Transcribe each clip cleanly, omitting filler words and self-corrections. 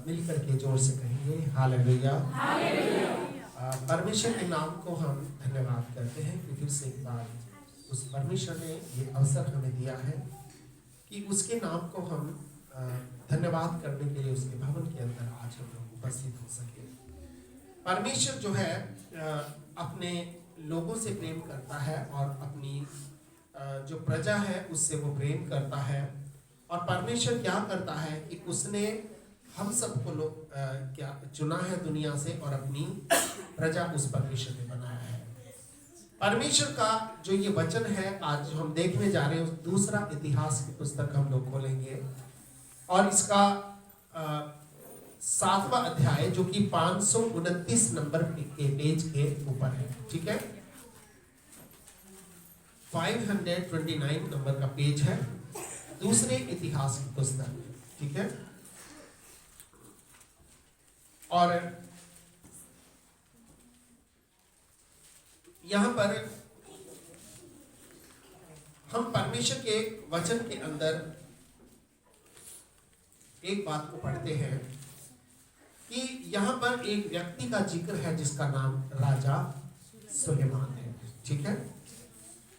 मिलकर के जोर से कहेंगे हालेलुया। परमेश्वर के नाम को हम धन्यवाद करते हैं कि फिर से एक बार उस परमेश्वर ने ये अवसर हमें दिया है कि उसके नाम को हम धन्यवाद करने के लिए उसके भवन के अंदर आज हम लोग उपस्थित हो सके। परमेश्वर जो है अपने लोगों से प्रेम करता है और अपनी जो प्रजा है उससे वो प्रेम करता है। और परमेश्वर क्या करता है कि उसने हम सबको लोग क्या चुना है दुनिया से और अपनी प्रजा उस परमेश्वर ने बनाया है। परमेश्वर का जो ये वचन है आज जो हम देखने जा रहे हैं, दूसरा इतिहास की पुस्तक हम लोग खोलेंगे और इसका 7वां अध्याय जो कि 529 नंबर के पेज के ऊपर है, ठीक है। 529 नंबर का पेज है, दूसरे इतिहास की पुस्तक, ठीक है। और यहां पर हम परमेश्वर के वचन के अंदर एक बात को पढ़ते हैं कि यहां पर एक व्यक्ति का जिक्र है जिसका नाम राजा सुलेमान है, ठीक है।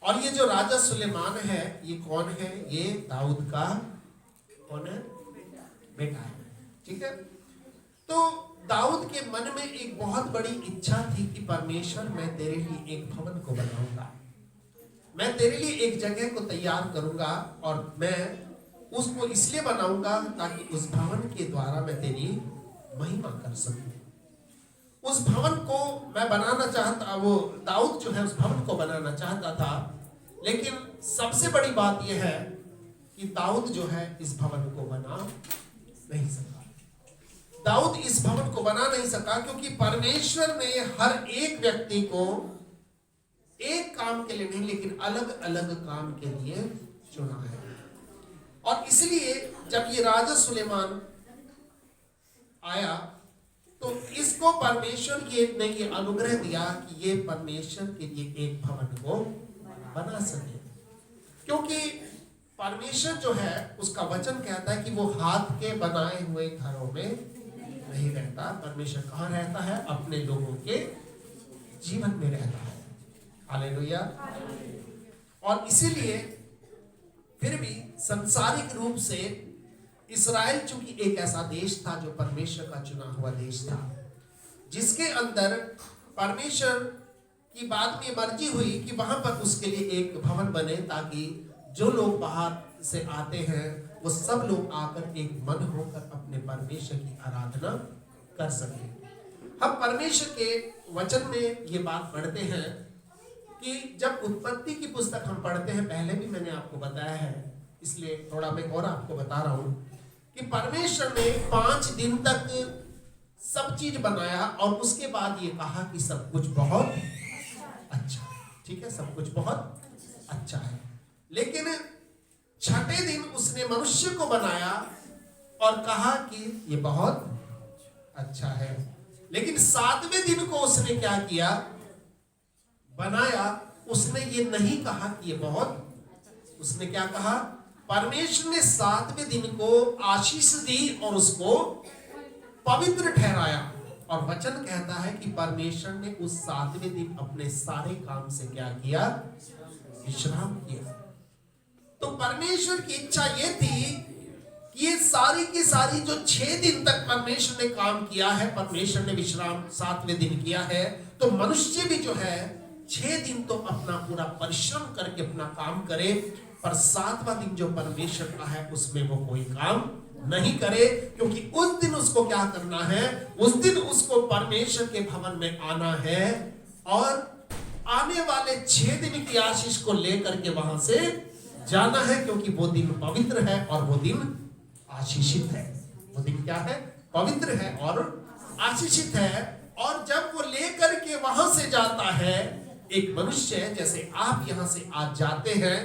और ये जो राजा सुलेमान है ये कौन है? ये दाऊद का कौन है? बेटा है, ठीक है। तो दाऊद के मन में एक बहुत बड़ी इच्छा थी कि परमेश्वर मैं तेरे लिए एक भवन को बनाऊंगा, मैं तेरे लिए एक जगह को तैयार करूंगा और मैं उसको इसलिए बनाऊंगा ताकि उस भवन के द्वारा मैं तेरी महिमा कर सकूं। उस भवन को मैं बनाना चाहता, वो दाऊद जो है उस भवन को बनाना चाहता था, लेकिन सबसे बड़ी बात यह है कि दाऊद जो है इस भवन को बना नहीं सका। दाऊद इस भवन को बना नहीं सका क्योंकि परमेश्वर ने हर एक व्यक्ति को एक काम के लिए नहीं लेकिन अलग अलग काम के लिए चुना है। और इसलिए जब ये राजा सुलेमान आया तो इसको परमेश्वर ने ये अनुग्रह दिया कि ये परमेश्वर के लिए एक भवन को बना सके, क्योंकि परमेश्वर जो है उसका वचन कहता है कि वो हाथ के बनाए हुए घरों में नहीं रहता। परमेश्वर कहाँ रहता है? अपने लोगों के जीवन में रहता है। हालेलुया। और इसीलिए फिर भी सांसारिक रूप से इस्राएल चूंकि एक ऐसा देश था जो परमेश्वर का चुना हुआ देश था, जिसके अंदर परमेश्वर की बाद में मर्जी हुई कि वहां पर उसके लिए एक भवन बने ताकि जो लोग बाहर से आते हैं वो सब लोग आकर एक मन होकर अपने परमेश्वर की आराधना कर सके। हम परमेश्वर के वचन में ये बात पढ़ते हैं कि जब उत्पत्ति की पुस्तक हम पढ़ते हैं, पहले भी मैंने आपको बताया है इसलिए थोड़ा मैं और आपको बता रहा हूं कि परमेश्वर ने 5 दिन तक सब चीज बनाया और उसके बाद ये कहा कि सब कुछ बहुत अच्छा, ठीक है, सब कुछ बहुत अच्छा है। लेकिन छठे दिन उसने मनुष्य को बनाया और कहा कि ये बहुत अच्छा है। लेकिन 7वें दिन को उसने क्या किया? बनाया। उसने ये नहीं कहा कि ये बहुत, उसने क्या कहा? परमेश्वर ने 7वें दिन को आशीष दी और उसको पवित्र ठहराया। और वचन कहता है कि परमेश्वर ने उस 7वें दिन अपने सारे काम से क्या किया? विश्राम किया। तो परमेश्वर की इच्छा ये थी कि ये सारी की सारी जो 6 दिन तक परमेश्वर ने काम किया है, परमेश्वर ने विश्राम 7वें दिन किया है, तो मनुष्य भी जो है 6 दिन तो अपना पूरा परिश्रम करके अपना काम करे, पर 7वां दिन जो परमेश्वर का है उसमें वो कोई काम नहीं करे, क्योंकि उस दिन उसको क्या करना है? उस दिन उसको परमेश्वर के भवन में आना है और आने वाले 6 दिन की आशीष को लेकर के वहां से जाना है, क्योंकि वो दिन पवित्र है और वो दिन आशीषित है। वो दिन क्या है? पवित्र है और आशीषित है। और जब वो लेकर के वहां से जाता है एक मनुष्य, जैसे आप यहां से आज जाते हैं,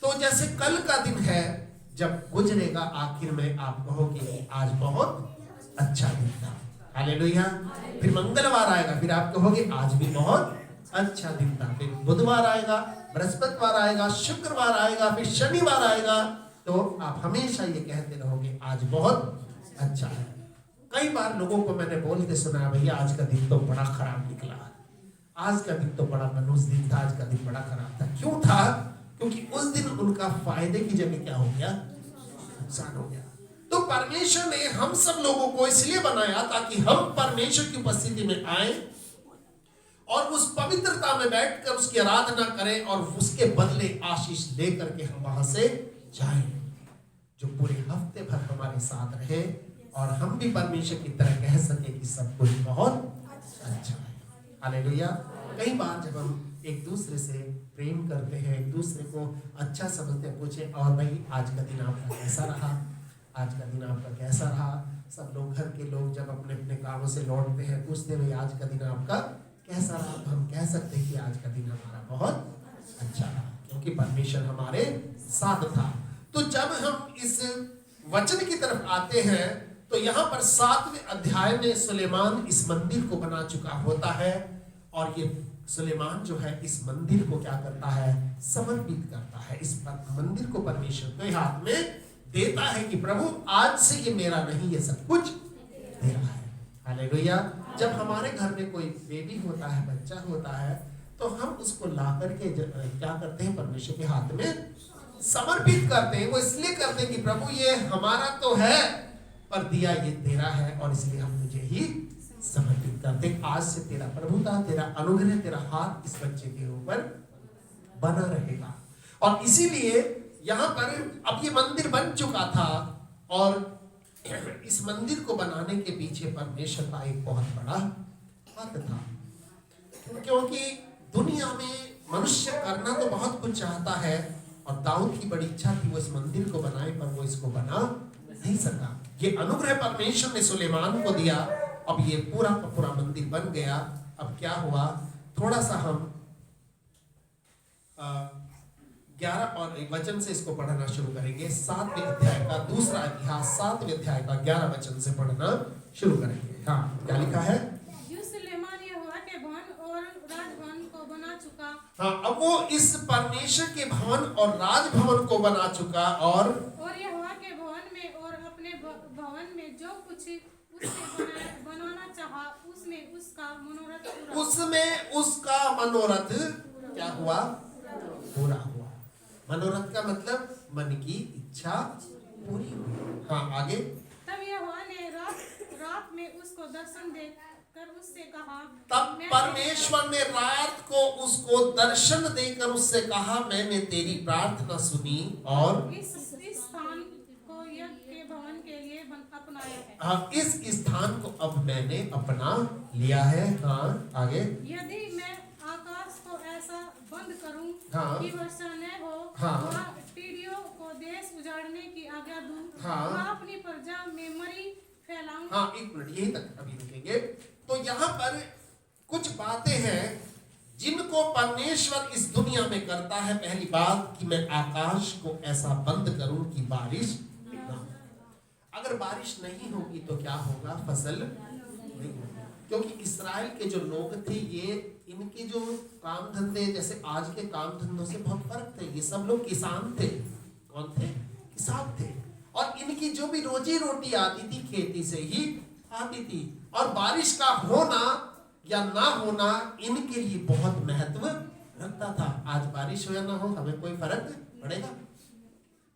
तो जैसे कल का दिन है जब गुजरेगा आखिर में आप कहोगे आज बहुत अच्छा दिन था। हालेलुया। फिर मंगलवार आएगा, फिर आप कहोगे आज भी बहुत अच्छा दिन था। फिर बुधवार आएगा, बृहस्पतिवार आएगा, शुक्रवार आएगा, फिर शनिवार आएगा, तो आप हमेशा ये कहते रहोगे आज बहुत अच्छा है। कई बार लोगों को मैंने बोलते सुना, भैया आज का दिन तो बड़ा खराब निकला, आज का दिन तो बड़ा मनूस दिन था, आज का दिन बड़ा खराब था। क्यों था? क्योंकि उस दिन उनका फायदे की जगह क्या हो गया? नुकसान हो गया। तो परमेश्वर ने हम सब लोगों को इसलिए बनाया ताकि हम परमेश्वर की उपस्थिति में आए और उस पवित्रता में बैठकर उसकी आराधना करें और उसके बदले आशीष लेकर के हम वहां से जाएं, जो पूरे हफ्ते भर हमारे साथ रहे और हम भी परमेश्वर की तरह कह सके कि सब कुछ बहुत अच्छा है। हालेलुया। कई बार जब हम एक दूसरे से प्रेम करते हैं, एक दूसरे को अच्छा समझते हैं, पूछे और भाई आज का दिन आपका कैसा रहा, आज का दिन आपका कैसा रहा। सब लोग, घर के लोग जब अपने अपने कामों से लौटते हैं पूछते हैं भाई आज का दिन आपका कैसा रहा, तो हम कह सकते हैं कि आज का दिन हमारा बहुत अच्छा रहा, क्योंकि परमेश्वर हमारे साथ था। तो जब हम इस वचन की तरफ आते हैं तो यहाँ पर 7वें अध्याय में सुलेमान इस मंदिर को बना चुका होता है और ये सुलेमान जो है इस मंदिर को क्या करता है? समर्पित करता है। इस मंदिर को परमेश्वर के हाथ में देता है कि प्रभु आज से ये मेरा नहीं, ये सब कुछ तेरा है। हालेलुया। जब हमारे घर में कोई बेबी होता है, बच्चा होता है, तो हम उसको ला करके क्या करते हैं? परमेश्वर के हाथ में समर्पित करते हैं। वो इसलिए करते हैं कि प्रभु ये हमारा तो है पर दिया ये तेरा है और इसलिए हम तुझे ही समर्पित करते हैं। आज से तेरा प्रभुता, तेरा अनुग्रह, तेरा हाथ इस बच्चे के ऊपर बना रहेगा। और इसीलिए यहाँ पर अब ये मंदिर बन चुका था और इस मंदिर को बनाने के पीछे परमेश्वर का एक बहुत बड़ा हाथ था, क्योंकि दुनिया में मनुष्य करना तो बहुत कुछ चाहता है और दाऊद की बड़ी इच्छा थी वो इस मंदिर को बनाए, पर वो इसको बना नहीं सका। ये अनुग्रह परमेश्वर ने सुलेमान को दिया। अब ये पूरा का पूरा मंदिर बन गया। अब क्या हुआ? थोड़ा सा हम 11 और वचन से इसको पढ़ना शुरू करेंगे। 7वें अध्याय का दूसरा अध्याय 7वें अध्याय का 11 वचन से पढ़ना शुरू करेंगे। हाँ, क्या लिखा है? सुलेमान यहोवा के भवन और राजभवन को बना चुका। हाँ, अब वो इस परमेश्वर के भवन और राजभवन को बना चुका और यहोवा के भवन में और अपने भवन में जो कुछ उसने बनाना चाहा उसमें उसका मनोरथ क्या हुआ? पूरा हुआ। मनोरथ का मतलब मन की इच्छा पूरी हुई। हाँ, आगे। तब यहोवा ने रात में उसको दर्शन देकर उससे कहा, तब परमेश्वर ने रात को उसको दर्शन देकर उससे कहा, मैंने तेरी प्रार्थना सुनी और इस स्थान को यज्ञ के भवन के लिए अपनाया है। हाँ, इस स्थान को अब मैंने अपना लिया है। हाँ, आगे। यदि मैं आकाश को ऐसा बंद करूं हाँ, कि वर्षा न हो, हाँ, वह टीडियों को देश उजाड़ने की आज्ञा दूं, हाँ, वह अपनी प्रजा में मरी फैलाऊं। हाँ, एक मिनट यही तक अभी रुकेंगे। तो यहाँ पर कुछ बातें हैं जिनको परमेश्वर इस दुनिया में करता है। पहली बात कि मैं आकाश को ऐसा बंद करूं कि बारिश ना हो। अगर बारिश नहीं होगी तो क्या होगा? फसल नहीं होगी। क्योंकि इस्राएल के जो लोग थे, ये इनके जो काम धंधे, जैसे आज के काम धंधों से बहुत फर्क थे। ये सब लोग किसान थे। कौन थे? किसान थे। और इनकी जो भी रोजी रोटी आती थी खेती से ही आती थी। और बारिश का होना या ना होना इनके लिए बहुत महत्व रखता था। आज बारिश हो या ना हो हमें कोई फर्क पड़ेगा,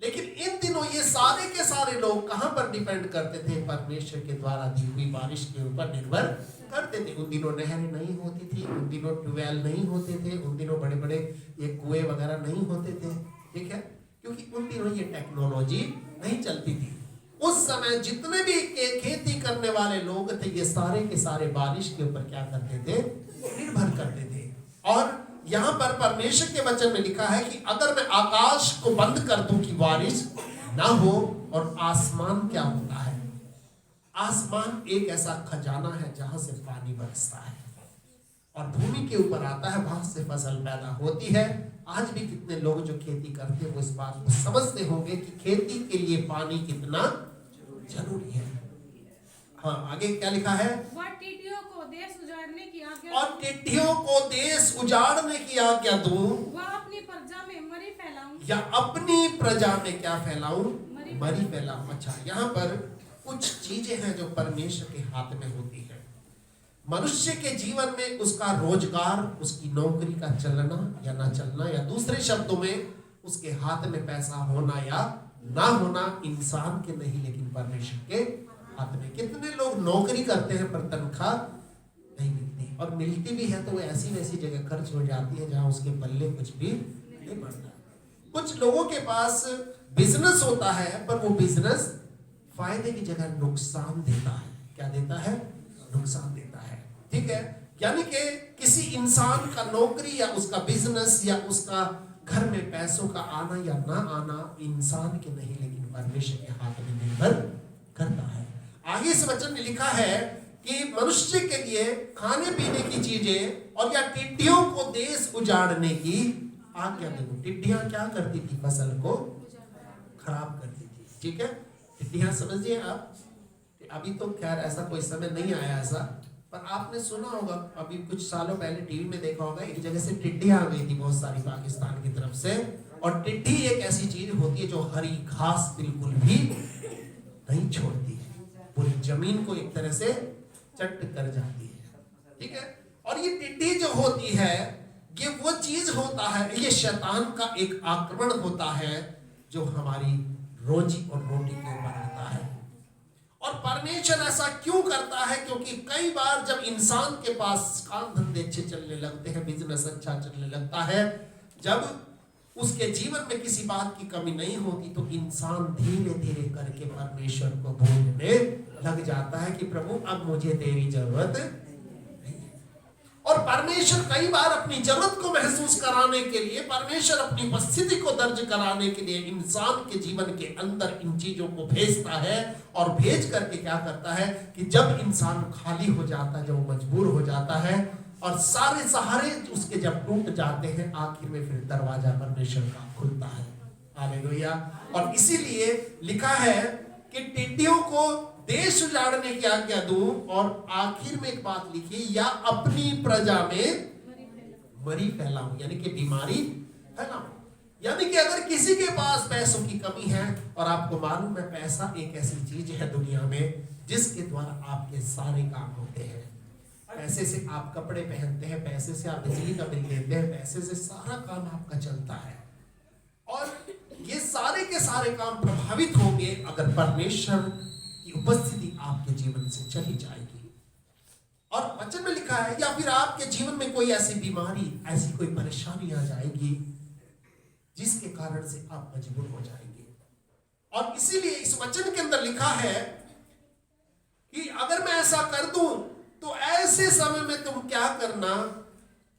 लेकिन इन दिनों ये सारे के सारे लोग कहां पर डिपेंड करते थे? परमेश्वर के द्वारा दी हुई बारिश के ऊपर निर्भर करते थे। उन दिनों नहरें नहीं होती थी, उन दिनों ट्यूबवेल नहीं होते थे, उन दिनों बड़े बड़े ये कुएं वगैरह नहीं होते थे। ठीक है, क्योंकि उन दिनों ये टेक्नोलॉजी नहीं चलती थी। उस समय जितने भी खेती करने वाले लोग थे, ये सारे के सारे बारिश के ऊपर क्या करते थे? निर्भर करते थे। और यहाँ पर परमेश्वर के वचन में लिखा है कि अगर मैं आकाश को बंद कर दूं कि बारिश ना हो, और आसमान क्या होता है? आसमान एक ऐसा खजाना है जहां से पानी बरसता है और भूमि के ऊपर आता है, वहां से फसल पैदा होती है। आज भी कितने लोग जो खेती करते हैं वो इस बात को समझते होंगे कि खेती के लिए पानी कितना जरूरी है। हाँ, आगे क्या लिखा है? वह टिड्डियों को देश उजाड़ने की आज्ञा, और टिड्डियों को देश उजाड़ने की आज्ञा दूं, वह अपनी प्रजा में मरी फैलाऊं, या अपनी प्रजा में क्या फैलाऊं? मरी फैलाऊं। अच्छा, यहाँ पर कुछ चीजें हैं जो परमेश्वर के हाथ में होती हैं। मनुष्य के जीवन में उसका रोजगार, उसकी नौकरी का चलना या ना चलना, या दूसरे शब्दों में उसके हाथ में पैसा होना या ना होना इंसान के नहीं लेकिन परमेश्वर के हाथ में। कितने लोग नौकरी करते हैं पर तनख्वाह नहीं मिलती, और मिलती भी है तो वो ऐसी वैसी जगह खर्च हो जाती है जहां उसके पल्ले कुछ भी नहीं बढ़ता। कुछ लोगों के पास बिजनेस होता है पर वो बिजनेस फायदे की जगह नुकसान देता है। क्या देता है? नुकसान देता है। ठीक है, यानी कि किसी इंसान का नौकरी या उसका बिजनेस या उसका घर में पैसों का आना या ना आना इंसान के नहीं लेकिन परमेश्वर के हाथ में निर्भर करता है। आगे इस वचन में लिखा है कि मनुष्य के लिए खाने पीने की चीजें और या टिड्डियों को देश उजाड़ने की आज्ञा दे। टिड्डियां क्या करती थी? फसल को खराब करती थी। ठीक है, टिड्डियां समझिए आप। अभी तो खैर ऐसा कोई समय नहीं आया ऐसा, पर आपने सुना होगा, अभी कुछ सालों पहले टीवी में देखा होगा, एक जगह से टिड्डियां आ गई थी बहुत सारी पाकिस्तान की तरफ से। और टिड्डी एक ऐसी चीज होती है जो हरी घास बिल्कुल भी नहीं छोड़ती है, पूरी जमीन को एक तरह से चट कर जाती है। ठीक है, और ये टिड्डी जो होती है ये वो चीज होता है, ये शैतान का एक आक्रमण होता है जो हमारी रोजी और रोटी के ऊपर आता है। और परमेश्वर ऐसा क्यों करता है? क्योंकि कई बार जब इंसान के पास काम धंधे अच्छे चलने लगते हैं, बिजनेस अच्छा चलने लगता है, जब उसके जीवन में किसी बात की कमी नहीं होती तो इंसान धीरे धीरे करके परमेश्वर को भूलने लग जाता है कि प्रभु अब मुझे तेरी जरूरत नहीं है। और परमेश्वर कई बार अपनी जरूरत को महसूस कराने के लिए, परमेश्वर अपनी उपस्थिति को दर्ज कराने के लिए इंसान के जीवन के अंदर इन चीजों को भेजता है। और भेज करके क्या करता है कि जब इंसान खाली हो जाता है, जब मजबूर हो जाता है और सारे सहारे उसके जब टूट जाते हैं, आखिर में फिर दरवाजा परमेश्वर का खुलता है। हालेलुया। और इसीलिए लिखा है कि टिड्डियों को देश उजाड़ने की आज्ञा दूं, और आखिर में एक बात लिखी, या अपनी प्रजा में मरी फैलाऊं, यानी कि बीमारी फैलाऊं। यानी कि अगर किसी के पास पैसों की कमी है, और आपको मालूम है पैसा एक ऐसी चीज है दुनिया में जिसके द्वारा आपके सारे काम होते हैं। पैसे से आप कपड़े पहनते हैं, पैसे से आप बिजली का बिल देते हैं, पैसे से सारा काम आपका चलता है। और ये सारे के सारे काम प्रभावित होंगे अगर परमेश्वर की उपस्थिति आपके जीवन से चली जाएगी। और वचन में लिखा है, या फिर आपके जीवन में कोई ऐसी बीमारी, ऐसी कोई परेशानी आ जाएगी जिसके कारण से आप मजबूर हो जाएंगे। और इसीलिए इस वचन के अंदर लिखा है कि अगर मैं ऐसा कर दूं तो ऐसे समय में तुम क्या करना,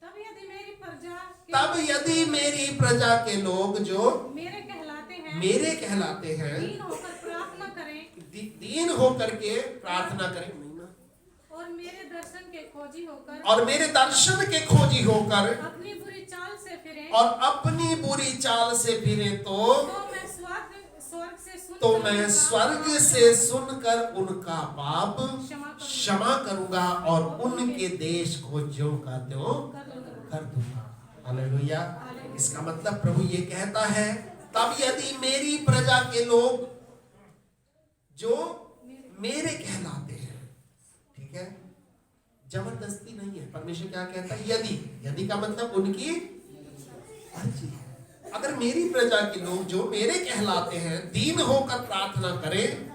तब यदि मेरी प्रजा के लोग जो मेरे कहलाते हैं दीन होकर प्रार्थना करें, दीन होकर के प्रार्थना करें, और मेरे दर्शन के खोजी होकर अपनी बुरी चाल से फिरें, और अपनी बुरी चाल से फिरें तो मैं स्वर्ग से सुनकर उनका पाप क्षमा करूंगा और उनके देश को ज्यों का त्यों कर दूंगा। हालेलुया। इसका मतलब प्रभु ये कहता है, तब यदि मेरी प्रजा के लोग जो मेरे कहलाते हैं, ठीक है, जबरदस्ती नहीं है। परमेश्वर क्या कहता है? यदि का मतलब उनकी अर्जी है। अगर मेरी प्रजा के लोग जो मेरे कहलाते हैं दीन होकर प्रार्थना करें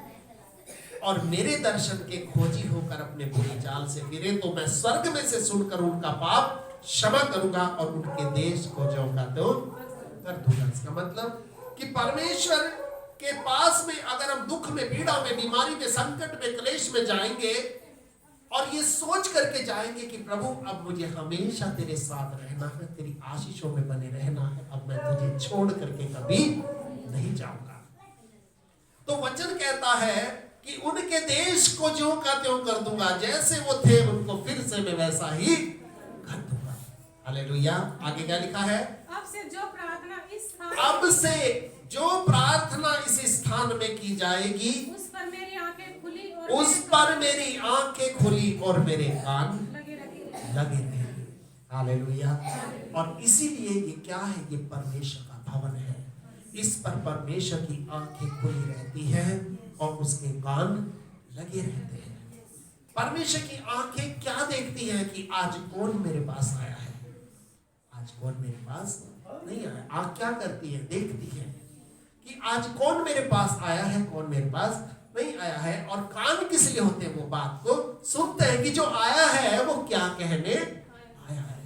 और मेरे दर्शन के खोजी होकर अपने बुरी चाल से फिरे तो मैं स्वर्ग में से सुनकर उनका पाप क्षमा करूंगा और उनके देश को ज्यों का त्यों कर दूंगा। इसका मतलब कि परमेश्वर के पास में अगर हम दुख में, पीड़ा में, बीमारी में, संकट में, क्लेश में जाएंगे और ये सोच करके जाएंगे कि प्रभु अब मुझे हमेशा तेरे साथ रहना है, तेरी आशीषों में बने रहना है, अब मैं तुझे छोड़ करके कभी नहीं जाऊंगा, तो वचन कहता है कि उनके देश को ज्यों का त्यों कर दूंगा, जैसे वो थे उनको फिर से मैं वैसा ही कर दूंगा। हालेलुया। आगे क्या लिखा है? अब से जो प्रार्थना इस स्थान में की जाएगी उस पर मेरी आंखें खुली और मेरे कान लगे रहेंगे। हालेलुया। और इसीलिए ये क्या है? ये परमेश्वर का भवन है। इस पर परमेश्वर की आंखें खुली रहती हैं और उसके कान लगे रहते हैं। परमेश्वर की आंखें क्या देखती हैं कि आज कौन मेरे पास आया है, आज कौन मेरे पास नहीं आया। आंख क्या करती है, देखती है कि आज कौन मेरे पास आया है, कौन मेरे पास नहीं आया है। और कान किस लिए होते हैं, वो बात को सुनते हैं कि जो आया है वो क्या कहने आया है।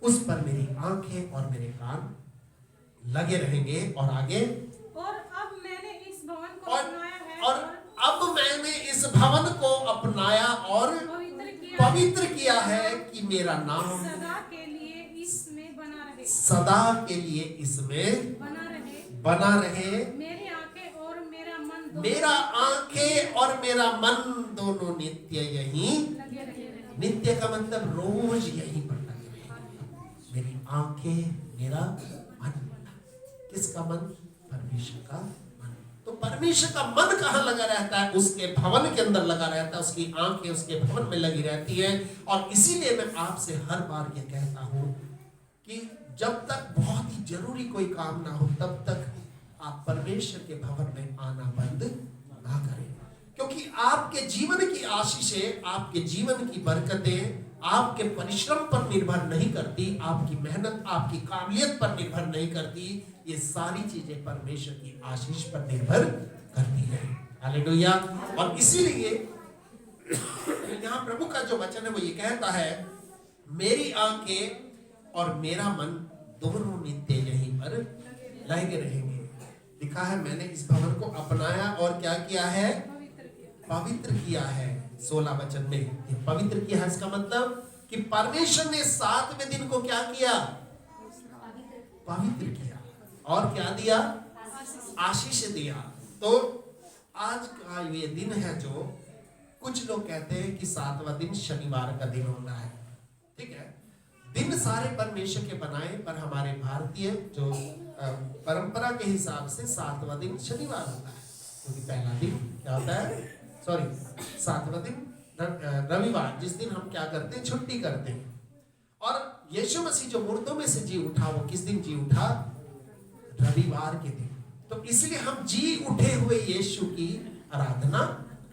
उस पर मेरी आंखें और मेरे कान लगे रहेंगे। और आगे, और अब मैंने इस भवन को और अपनाया है और अब मैंने इस भवन को अपनाया और पवित्र किया है कि मेरा नाम सदा के लिए इसमें बना रहे, सदा के लिए इसमें बना रहे। मेरी आंखें और मेरा मन दोनों मेरा आंखें और मेरा मन दोनों नित्य यहीं लगे रहे। नित्य का मतलब रोज यहीं पर लगे रहेंगे। मेरी आंखें, मेरा मन। किसका मन? परमेश्वर का मन। तो परमेश्वर का मन कहाँ लगा रहता है? उसके भवन के अंदर लगा रहता है। उसकी आंखें उसके भवन में लगी रहती है। और इसीलिए मैं आपसे हर बार ये कहता हूं कि जब तक बहुत ही जरूरी कोई काम ना हो तब तक आप परमेश्वर के भवन में आना बंद ना करें, क्योंकि आपके जीवन की आशीषें, आपके जीवन की बरकतें आपके परिश्रम पर निर्भर नहीं करती, आपकी मेहनत, आपकी काबिलियत पर निर्भर नहीं करती। ये सारी चीजें परमेश्वर की आशीष पर निर्भर करती है। हालेलुया। और इसीलिए यहाँ प्रभु का जो वचन है वो ये कहता है, मेरी आंखें और मेरा मन दोनों नित्य यहीं पर लगे रहेंगे। लिखा है, मैंने इस भवन को अपनाया और क्या किया है? पवित्र किया है। 16 वचन में पवित्र किया है, इसका मतलब कि परमेश्वर ने 7वें दिन को क्या किया? पवित्र किया। और क्या दिया? आशीष दिया। तो आज का ये दिन है जो कुछ लोग कहते हैं कि 7वां दिन शनिवार का दिन होता है। ठीक है, दिन सारे परमेश्वर के बनाए, पर हमारे भारतीय जो परंपरा के हिसाब से 7वां दिन शनिवार होता है, क्योंकि पहला दिन क्या होता है? 7वां दिन रविवार, जिस दिन हम क्या करते हैं? छुट्टी करते हैं। और यीशु मसीह जो मुर्दों में से जी उठा, वो किस दिन जी उठा? रविवार के दिन। तो इसलिए हम जी उठे हुए यीशु की आराधना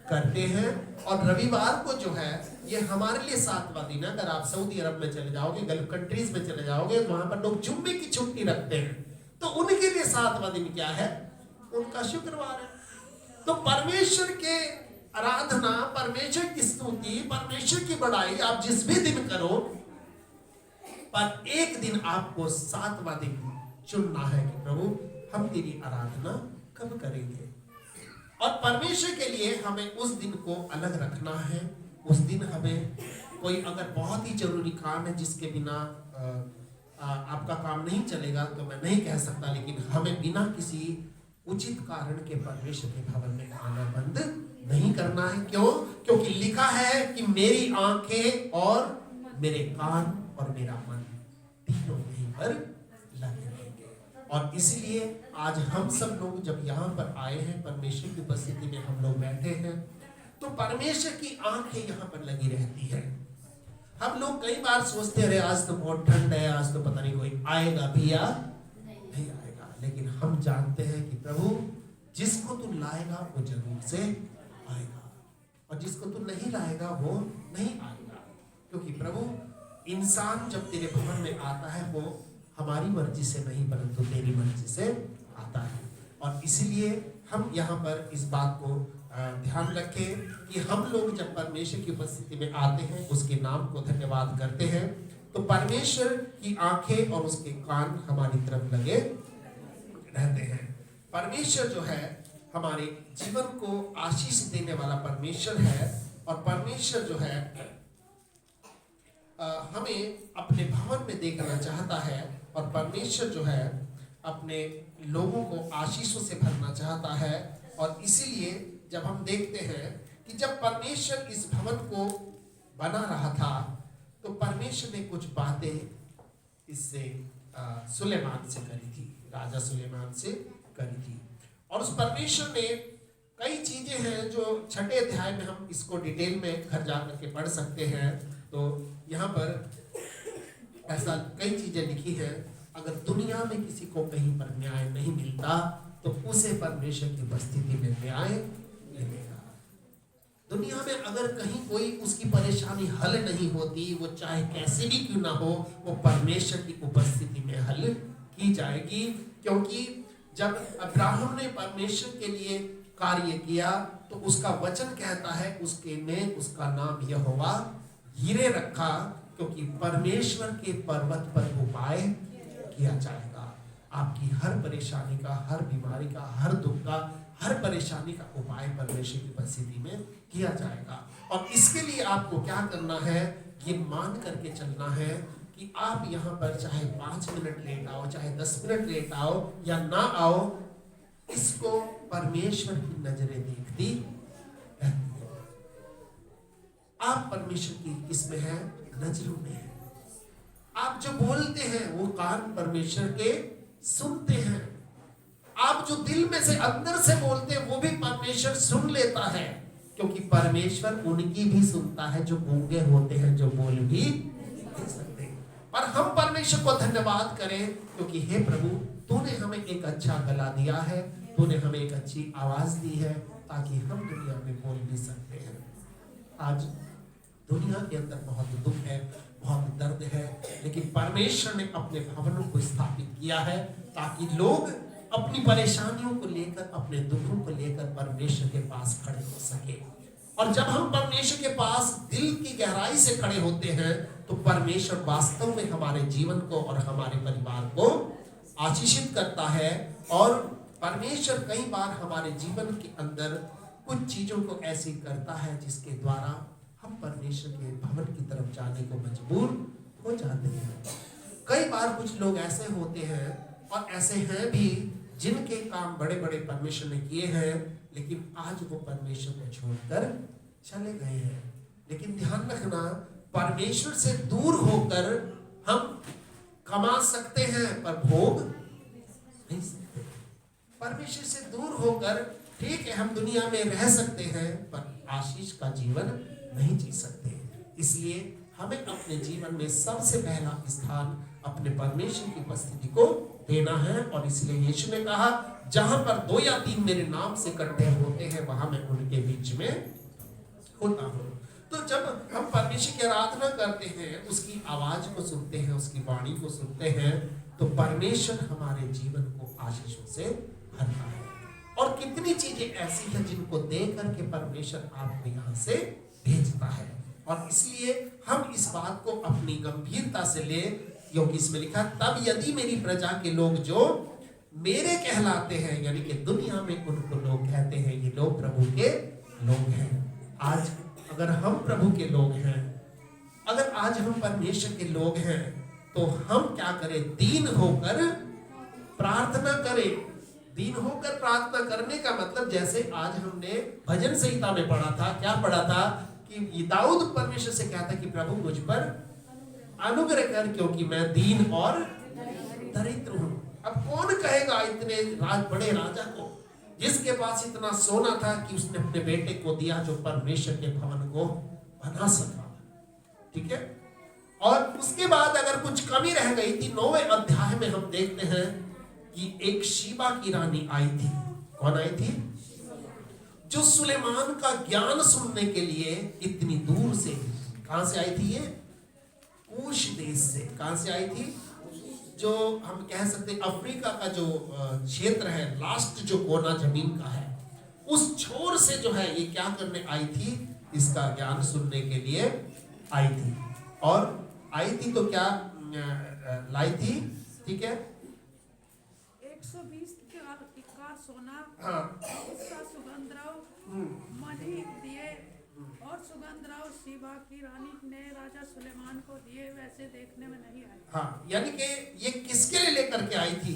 करते हैं। और रविवार को जो है ये हमारे लिए 7वां दिन है। अगर आप सऊदी अरब में चले जाओगे, गल्फ कंट्रीज में चले जाओगे, वहां पर लोग जुम्मे की छुट्टी रखते हैं, तो उनके लिए 7वां दिन क्या है? उनका शुक्रवार है। तो परमेश्वर के आराधना, परमेश्वर की स्तुति, परमेश्वर की बड़ाई आप जिस भी दिन करो, पर एक दिन आपको 7वां दिन चुनना है कि प्रभु हम तेरी आराधना कब करेंगे। और परमेश्वर के लिए हमें उस दिन को अलग रखना है। उस दिन हमें कोई अगर बहुत ही जरूरी काम है जिसके बिना आपका काम नहीं चलेगा, तो मैं नहीं कह सकता, लेकिन हमें बिना किसी उचित कारण के परमेश्वर के भवन में आना बंद नहीं करना है। क्यों? क्योंकि लिखा है कि मेरी आंखें और मेरे कान और मेरा मन तीनों यहीं पर लगे रहेंगे। और इसलिए आज हम सब लोग जब यहाँ पर आए हैं, परमेश्वर की उपस्थिति में हम लोग बैठे हैं, तो परमेश्वर की आंखें यहाँ पर लगी रहती है। हम लोग कई बार सोचते हैं, अरे आज तो बहुत ठंड है, आज तो पता नहीं कोई आएगा भी या नहीं आएगा। लेकिन हम जानते हैं कि प्रभु जिसको तू लाएगा वो जरूर से आएगा, और जिसको तू नहीं लाएगा वो नहीं आएगा। क्योंकि प्रभु इंसान जब तेरे भवन में आता है वो हमारी मर्जी से नहीं, परंतु तेरी मर्जी से आता है। और इसलिए हम यहाँ पर इस बात को ध्यान रखें कि हम लोग जब परमेश्वर की उपस्थिति में आते हैं, उसके नाम को धन्यवाद करते हैं, तो परमेश्वर की आंखें और उसके कान हमारी तरफ लगे रहते हैं। परमेश्वर जो है हमारे जीवन को आशीष देने वाला परमेश्वर है। और परमेश्वर जो है हमें अपने भवन में देखना चाहता है। और परमेश्वर जो है अपने लोगों को आशीषों से भरना चाहता है। और इसीलिए जब हम देखते हैं कि जब परमेश्वर इस भवन को बना रहा था, तो परमेश्वर ने कुछ बातें इससे सुलेमान से करी थी, राजा सुलेमान से करी थी। और उस परमेश्वर ने कई चीजें हैं जो 6ठे अध्याय में हम इसको डिटेल में घर जाकर के पढ़ सकते हैं। तो यहाँ पर ऐसा कई चीजें लिखी हैं। अगर दुनिया में किसी को कहीं पर न्याय नहीं मिलता, तो उसे परमेश्वर की उपस्थिति में न्याय मिलेगा। दुनिया में अगर कहीं कोई उसकी परेशानी हल नहीं होती, वो चाहे कैसे भी क्यों ना हो, वो परमेश्वर की उपस्थिति में हल की जाएगी। क्योंकि जब अब्राहम ने परमेश्वर के लिए कार्य किया तो उसका वचन कहता है उसके ने उसका नाम यहोवा हीरे रखा, क्योंकि परमेश्वर के पर्वत पर उपाय किया जाएगा। आपकी हर परेशानी का, हर बीमारी का, हर दुख का, हर परेशानी का उपाय परमेश्वर की उपस्थिति में किया जाएगा। और इसके लिए आपको क्या करना है, ये मान करके चलना है कि आप यहाँ पर चाहे 5 मिनट लेट आओ, चाहे 10 मिनट लेट आओ या ना आओ, इसको परमेश्वर की नजरें देखती रहती है। आप परमेश्वर की किसमें है? नजरों में है। आप जो बोलते हैं वो कान परमेश्वर के सुनते हैं। आप जो दिल में से अंदर से बोलते हैं वो भी परमेश्वर सुन लेता है, क्योंकि परमेश्वर उनकी भी सुनता है जो गूंगे होते हैं, जो बोल भी नहीं सकते। और हम परमेश्वर को धन्यवाद करें, क्योंकि हे प्रभु, तूने हमें एक अच्छा गला दिया है, तूने हमें एक अच्छी आवाज दी है, ताकि हम दुनिया में बोल भी सकते हैं। आज दुनिया के अंदर बहुत दुख है, बहुत दर्द है, लेकिन परमेश्वर ने अपने भवनों को स्थापित किया है ताकि लोग अपनी परेशानियों को लेकर, अपने दुखों को लेकर परमेश्वर के पास खड़े हो सके। और जब हम परमेश्वर के पास दिल की गहराई से खड़े होते हैं तो परमेश्वर वास्तव में हमारे जीवन को और हमारे परिवार को आशीषित करता है। और परमेश्वर कई बार हमारे जीवन के अंदर कुछ चीजों को ऐसी करता है जिसके द्वारा हम परमेश्वर के भवन की तरफ जाने को मजबूर हो जाते हैं। कई बार कुछ लोग ऐसे होते हैं और ऐसे हैं भी जिनके काम बड़े बड़े परमेश्वर ने किए हैं, लेकिन आज वो परमेश्वर को छोड़कर चले गए हैं। लेकिन ध्यान रखना, परमेश्वर से दूर होकर हम कमा सकते हैं पर भोग नहीं सकते। परमेश्वर से दूर होकर ठीक है हम दुनिया में रह सकते हैं पर आशीष का जीवन नहीं जी सकते। इसलिए हमें अपने जीवन में सबसे पहला स्थान अपने परमेश्वर की उपस्थिति को देना है। और इसलिए यीशु ने कहा, जहां पर 2 या 3 मेरे नाम से इकट्ठे होते हैं वहां मैं उनके बीच में होता हूं। तो जब हम परमेश्वर की आराधना करते हैं, उसकी आवाज को सुनते हैं, उसकी वाणी को सुनते हैं, तो परमेश्वर हमारे जीवन को आशीषों से भरता है। और कितनी चीजें ऐसी हैं जिनको देख करके परमेश्वर आपको यहाँ से भेजता है। और इसलिए हम इस बात को अपनी गंभीरता से ले, क्योंकि इसमें लिखा, तब यदि मेरी प्रजा के लोग जो मेरे कहलाते हैं, यानी कि दुनिया में उनको लोग कहते हैं ये लोग प्रभु के लोग हैं। आज अगर हम प्रभु के लोग हैं, अगर आज हम परमेश्वर के लोग हैं, तो हम क्या करें? दीन होकर प्रार्थना करें। दीन होकर प्रार्थना करने का मतलब, जैसे आज हमने भजन संहिता में पढ़ा था, क्या पढ़ा था कि दाऊद परमेश्वर से कहता कि प्रभु मुझ पर अनुग्रह कर, क्योंकि मैं दीन और दरिद्र हूं। अब कौन कहेगा इतने बड़े राजा को, जिसके पास इतना सोना था कि उसने अपने बेटे को दिया जो परमेश्वर के भवन को बना सका। ठीक है। और उसके बाद अगर कुछ कमी रह गई थी, 9वें अध्याय में हम देखते हैं कि एक शीबा की रानी आई थी। कौन आई थी? जो सुलेमान का ज्ञान सुनने के लिए इतनी दूर से, कहां से आई थी? ये कूश देश से। कहां से आई थी? जो हम कह सकते अफ्रीका का जो क्षेत्र है, लास्ट जो कोना जमीन का है, उस छोर से जो है ये क्या करने आई थी? इसका ज्ञान सुनने के लिए आई थी। और आई थी तो क्या लाई थी? ठीक है, 120 का सोना, हाँ, उसका सुगंधराव मणि दिए, और सुगंधराव शीबा की रानी ने राजा सुलेमान को दिए, वैसे देखने में नहीं आए। हाँ, यानी कि ये किसके लिए लेकर के आई थी?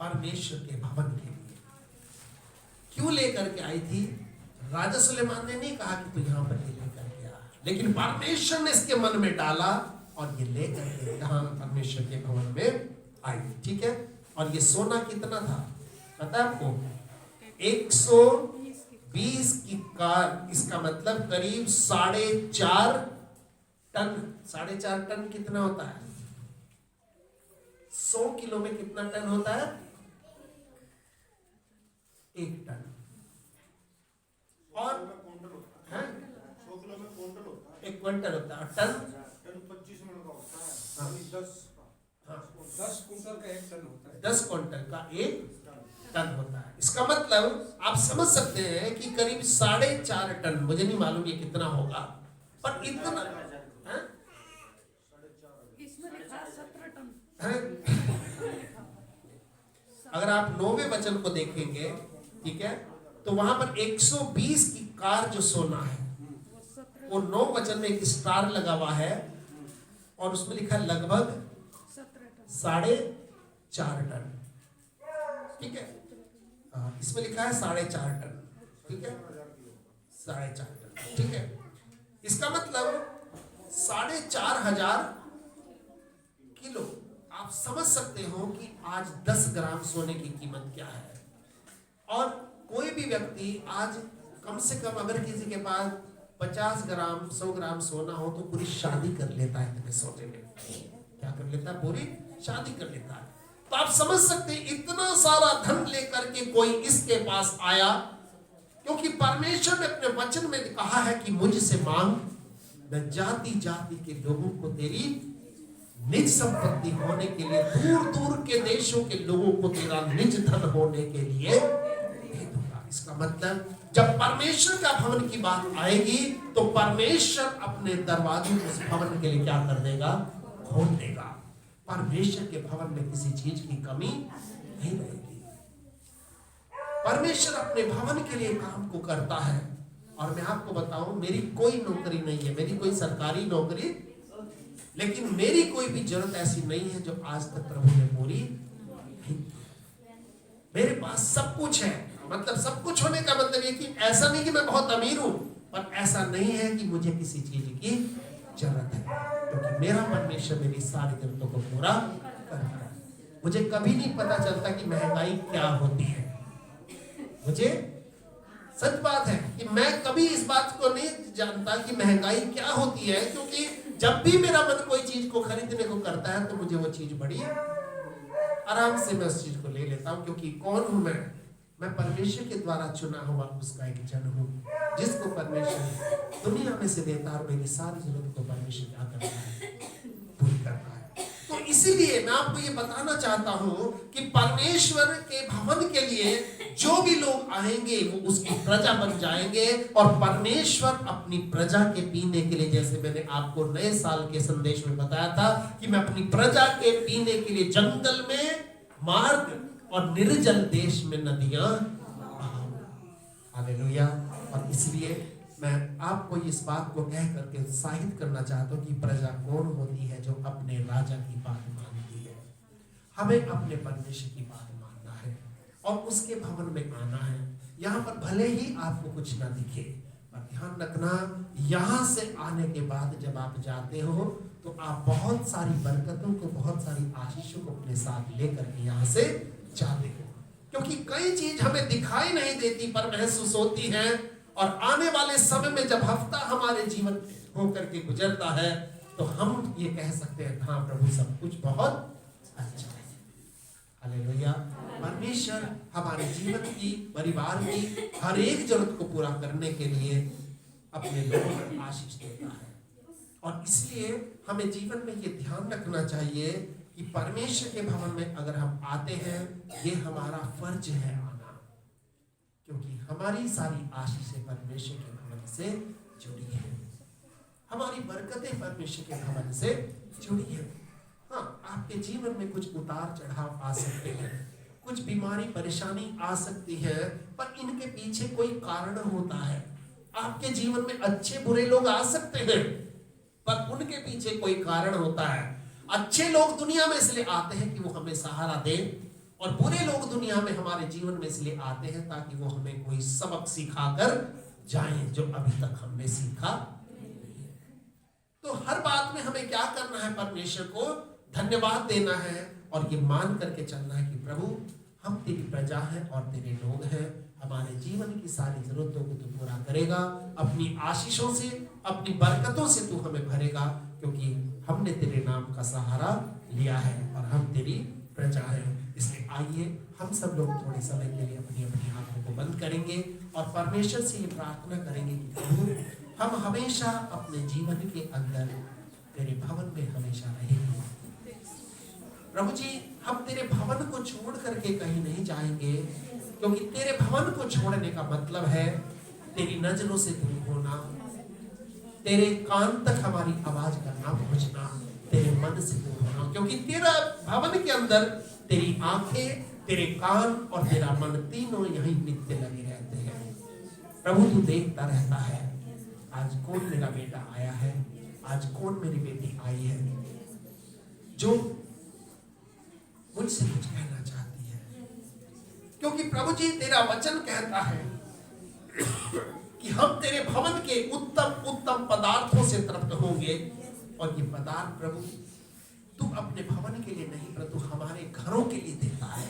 परमेश्वर के भवन के लिए। क्यों लेकर के आई थी? राजा सुलेमान ने नहीं कहा कि तू यहाँ पर ये लेकर के आ, लेकिन परमेश्वर ने इसके मन में डाला और ये लेकर के यहाँ परमेश्वर के भवन में आई। ठीक है। और ये सोना कितना था पता है आपको? 120 की कार, इसका मतलब करीब 4.5 टन। 4.5 टन कितना होता है? 100 किलो में कितना टन होता है? 1 टन। और 1 क्विंटल होता है, और टन 25 मन का होता है, हाँ। यानी 10 का। हाँ। 10 कुंटल का 1 टन होता है। 10 क्विंटल का 1 टन होता है। इसका मतलब आप समझ सकते हैं कि करीब 4.5 टन, मुझे नहीं मालूम ये कितना होगा, पर इतना है? इसमें लिखा है 17 टन। है? अगर आप 9वें वचन को देखेंगे, ठीक है, तो वहां पर 120 की कार जो सोना है, वो 17 वो 9 वचन में एक स्टार लगा हुआ है और उसमें लिखा है लगभग टन। 4.5 टन, ठीक है। हाँ, इसमें लिखा है 4.5 टन, ठीक है, 4.5 टन, ठीक है। इसका मतलब 4,500 किलो। आप समझ सकते हो कि आज 10 ग्राम सोने की कीमत क्या है। और कोई भी व्यक्ति आज कम से कम अगर किसी के पास 50 ग्राम 100 ग्राम सोना हो तो पूरी शादी कर लेता है इतने सोने में। क्या कर लेता है? पूरी शादी कर लेता है। तो आप समझ सकते हैं इतना सारा धन लेकर के कोई इसके पास आया, क्योंकि परमेश्वर ने अपने वचन में कहा है कि मुझसे मांग, मैं जाति जाति के लोगों को तेरी निज संपत्ति होने के लिए, दूर दूर के देशों के लोगों को तेरा निज धन होने के लिए दे दूंगा। इसका मतलब जब परमेश्वर का भवन की बात आएगी तो परमेश्वर अपने दरवाजे उस भवन के लिए क्या कर देगा? खोल देगा। परमेश्वर के भवन में किसी चीज की कमी नहीं रहेगी। परमेश्वर अपने भवन के लिए काम को करता है। और मैं आपको बताऊं, मेरी कोई नौकरी नहीं है, मेरी कोई सरकारी नौकरी, लेकिन मेरी कोई भी जरूरत ऐसी नहीं है जो आज तक प्रभु ने पूरी नहीं की। मेरे पास सब कुछ है। मतलब सब कुछ होने का मतलब ये कि ऐसा नहीं कि मैं बहुत अमीर हूं, पर ऐसा नहीं है कि मुझे किसी चीज की जरूरत है, क्योंकि मेरा परमेश्वर मेरी सारी जरूरतों को पूरा करता है। मुझे कभी नहीं पता चलता कि महंगाई क्या होती है। मुझे सच बात है कि मैं कभी इस बात को नहीं जानता कि महंगाई क्या होती है, क्योंकि जब भी मेरा मन कोई चीज को खरीदने को करता है तो मुझे वो चीज बड़ी आराम से मैं उस चीज को ले लेता हूं, क्योंकि कौन हूं मैं परमेश्वर के द्वारा चुना हुआ उसका एक जन हूं, जिसको परमेश्वर दुनिया में से देता और मेरी सारी जरूरत को परमेश्वर क्या करता है? पूरी करता है। तो इसीलिए मैं आपको ये बताना चाहता हूं कि परमेश्वर के भवन के लिए जो भी लोग आएंगे वो उसकी प्रजा बन जाएंगे, और परमेश्वर अपनी प्रजा के पीने के लिए, जैसे मैंने आपको नए साल के संदेश में बताया था कि मैं अपनी प्रजा के पीने के लिए जंगल में मार्ग और निर्जल देश में नदियां बहाऊंगा। हालेलुया। और इसलिए मैं आपको इस बात को कह करके उत्साहित करना चाहता हूँ कि प्रजा कौन होती है जो अपने राजा की बात मानती है। हमें अपने परमेश्वर की बात मानना है और उसके भवन में आना है। यहाँ पर भले ही आपको कुछ ना दिखे, पर ध्यान रखना, यहाँ से आने के बाद जब आप जाते हो तो आप बहुत सारी बरकतों को, बहुत सारी आशीषों को अपने साथ लेकर के यहाँ से जाते हो, क्योंकि कई चीज हमें दिखाई नहीं देती पर महसूस होती है। और आने वाले समय में जब हफ्ता हमारे जीवन होकर के गुजरता है तो हम ये कह सकते हैं, हाँ प्रभु सब कुछ बहुत अच्छा है। हालेलुया। परमेश्वर हमारे जीवन की, परिवार की हर एक जरूरत को पूरा करने के लिए अपने लोगों को आशीष देता है। और इसलिए हमें जीवन में ये ध्यान रखना चाहिए कि परमेश्वर के भवन में अगर हम आते हैं, ये हमारा फर्ज है आना, क्योंकि हमारी सारी आशीषें परमेश्वर के भवन से जुड़ी है। हमारी बरकतें परमेश्वर के भवन से जुड़ी है। हाँ, आपके जीवन में कुछ उतार चढ़ाव आ सकते हैं, कुछ बीमारी परेशानी आ सकती है, पर इनके पीछे कोई कारण होता है। आपके जीवन में अच्छे बुरे लोग आ सकते हैं, पर उनके पीछे कोई कारण होता है। अच्छे लोग दुनिया में इसलिए आते हैं कि वो हमें सहारा दें, और बुरे लोग दुनिया में हमारे जीवन में इसलिए आते हैं ताकि वो हमें कोई सबक सिखाकर जाएं जो अभी तक हमने सीखा नहीं है। तो हर बात में हमें क्या करना है? परमेश्वर को धन्यवाद देना है और ये मान करके चलना है कि प्रभु हम तेरी प्रजा हैं और तेरे लोग हैं, हमारे जीवन की सारी जरूरतों को तू पूरा करेगा, अपनी आशीषों से, अपनी बरकतों से तू हमें भरेगा, क्योंकि हमने तेरे नाम का सहारा लिया है और हम तेरी प्रजा हैं। इसलिए आइए हम सब लोग थोड़े समय के लिए अपनी अपनी आंखों को बंद करेंगे और परमेश्वर से ये प्रार्थना करेंगे कि प्रभु हम हमेशा अपने जीवन के अंदर तेरे भवन में हमेशा रहेंगे। प्रभु जी, हम तेरे भवन को छोड़ करके कहीं नहीं जाएंगे, क्योंकि तेरे भवन को छोड़ने का मतलब है तेरी नजरों से दूर होना, तेरे कान तक हमारी आवाज का ना पहुंचना, तेरे मन से दूर होना, क्योंकि तेरा भवन के अंदर तेरी आंखें, तेरे कान और तेरा मन तीनों यही नित्य लगे रहते हैं। प्रभु तू देखता रहता है, आज कौन मेरा बेटा आया है, आज कौन मेरी बेटी आई है जो मुझसे कुछ कहना चाहती है। क्योंकि प्रभु जी तेरा वचन कहता है कि हम तेरे भवन के उत्तम उत्तम पदार्थों से तृप्त होंगे, और ये पदार्थ प्रभु तू अपने भवन के लिए नहीं परंतु हमारे घरों के लिए देता है।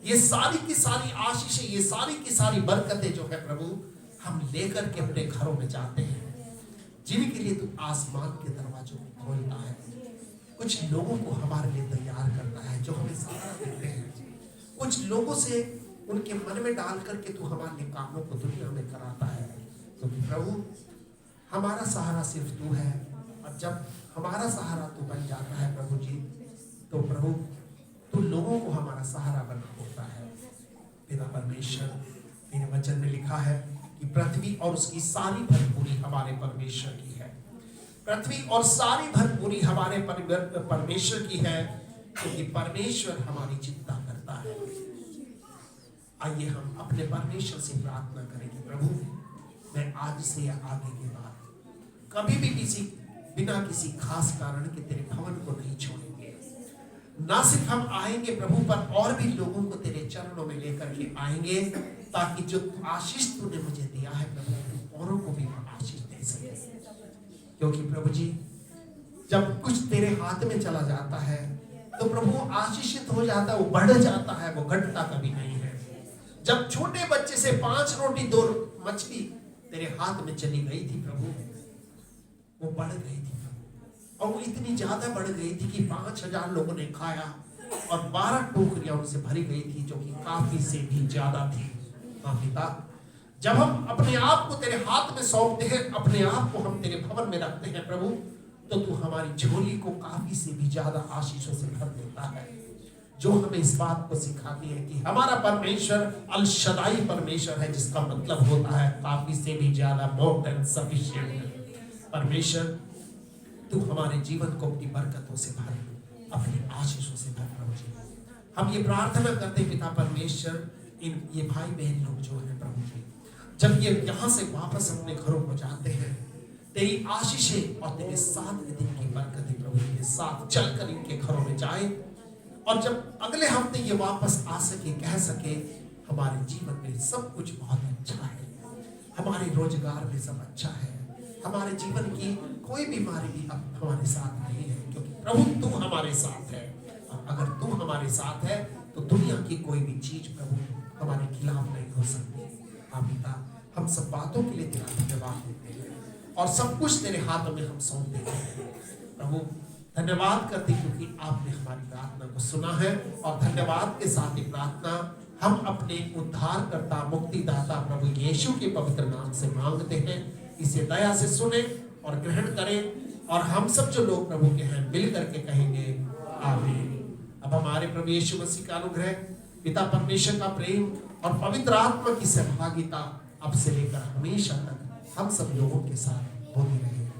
ये सारी की सारी आशीषें, ये सारी की सारी बरकतें जो है प्रभु हम लेकर के अपने घरों में जाते हैं, जिनके लिए तू आसमान के दरवाजों को खोलता है, कुछ लोगों को हमारे लिए तैयार करता है जो हमें सहारा देते हैं, कुछ लोगों से उनके मन में डाल करके तू हमारे लिए कामों को दुनिया में कराता है। तो प्रभु हमारा सहारा सिर्फ तू है, और जब हमारा सहारा तू बन जाता है प्रभु जी, तो प्रभु तू लोगों को हमारा सहारा बना होता है। पिता परमेश्वर, तेरे वचन में लिखा है कि पृथ्वी और उसकी सारी भरपूरी हमारे परमेश्वर की है। पृथ्वी और सारी भरपूरी हमारे परमेश्वर की है, क्योंकि परमेश्वर हमारी चिंता करता है। आइए हम अपने परमेश्वर से प्रार्थना करेंगे, प्रभु मैं आज से या आगे के बाद कभी भी बिना किसी खास कारण के तेरे भवन को नहीं छोड़ेंगे। ना सिर्फ हम आएंगे प्रभु, पर और भी लोगों को तेरे चरणों में लेकर के आएंगे, ताकि जो आशीष तूने मुझे दिया है प्रभु, औरों को भी आशीष दे सके। क्योंकि प्रभु जी जब कुछ तेरे हाथ में चला जाता है तो प्रभु आशीषित हो जाता है, वो बढ़ जाता है, वो घटता कभी नहीं है। जब छोटे बच्चे से 5 रोटी 2 मछली तेरे हाथ में चली गई थी प्रभु, वो बढ़ गई थी प्रभु, और वो इतनी ज्यादा बढ़ गई थी कि 5000 लोगों ने खाया, और 12 टोकरियां उनसे भरी गई थी, जो कि काफी से भी ज्यादा थी। हाँ पिता, जब हम अपने आप को तेरे हाथ में सौंपते हैं, अपने आप को हम तेरे भवन में रखते हैं प्रभु, तो तू हमारी झोली को काफी से भी ज्यादा आशीषों से भर देता है, जो हमें इस बात को सिखाती है कि हमारा परमेश्वर अल शदाई परमेश्वर है, जिसका मतलब होता है काफी से भी ज्यादा, मोर देन सफिशिएंट। परमेश्वर तू हमारे जीवन को अपनी बरकतों से भर, अपनी आशीषों से भर प्रभु जी। हम ये प्रार्थना करते पिता परमेश्वर, ये भाई बहन लोग जो है प्रभु जी, जब ये यहाँ से वापस अपने घरों को जाते हैं, तेरी आशीषें और तेरे 7 दिन की बरकतें प्रभु के साथ चलकर इनके घरों में जाए, और जब अगले हफ्ते ये वापस आ सके, कह सके हमारे जीवन में सब कुछ बहुत अच्छा है, हमारे रोजगार में सब अच्छा है, हमारे जीवन की कोई बीमारी भी अब हमारे साथ नहीं है, क्योंकि प्रभु तू हमारे साथ है। और अगर तू हमारे साथ है तो दुनिया की कोई भी चीज प्रभु हमारे खिलाफ नहीं हो सकती। हाँ पिता, हम सब बातों के लिए तेरा धन्यवाद देते हैं, और सब कुछ तेरे हाथों में हम सौंप देते हैं प्रभु। धन्यवाद करते क्योंकि आपने हमारी प्रार्थना को सुना है, और धन्यवाद के साथ ही प्रार्थना हम अपने उद्धारकर्ता मुक्तिदाता प्रभु यीशु के पवित्र नाम से मांगते हैं। इसे दया से सुने और ग्रहण करें, और हम सब जो लोग प्रभु के हैं मिल करके कहेंगे आमीन। अब हमारे प्रभु यीशु मसीह का अनुग्रह, पिता परमेश्वर का प्रेम और पवित्र आत्मा की सहभागिता अब से लेकर हमेशा तक हम सब लोगों के साथ होती रहेगी।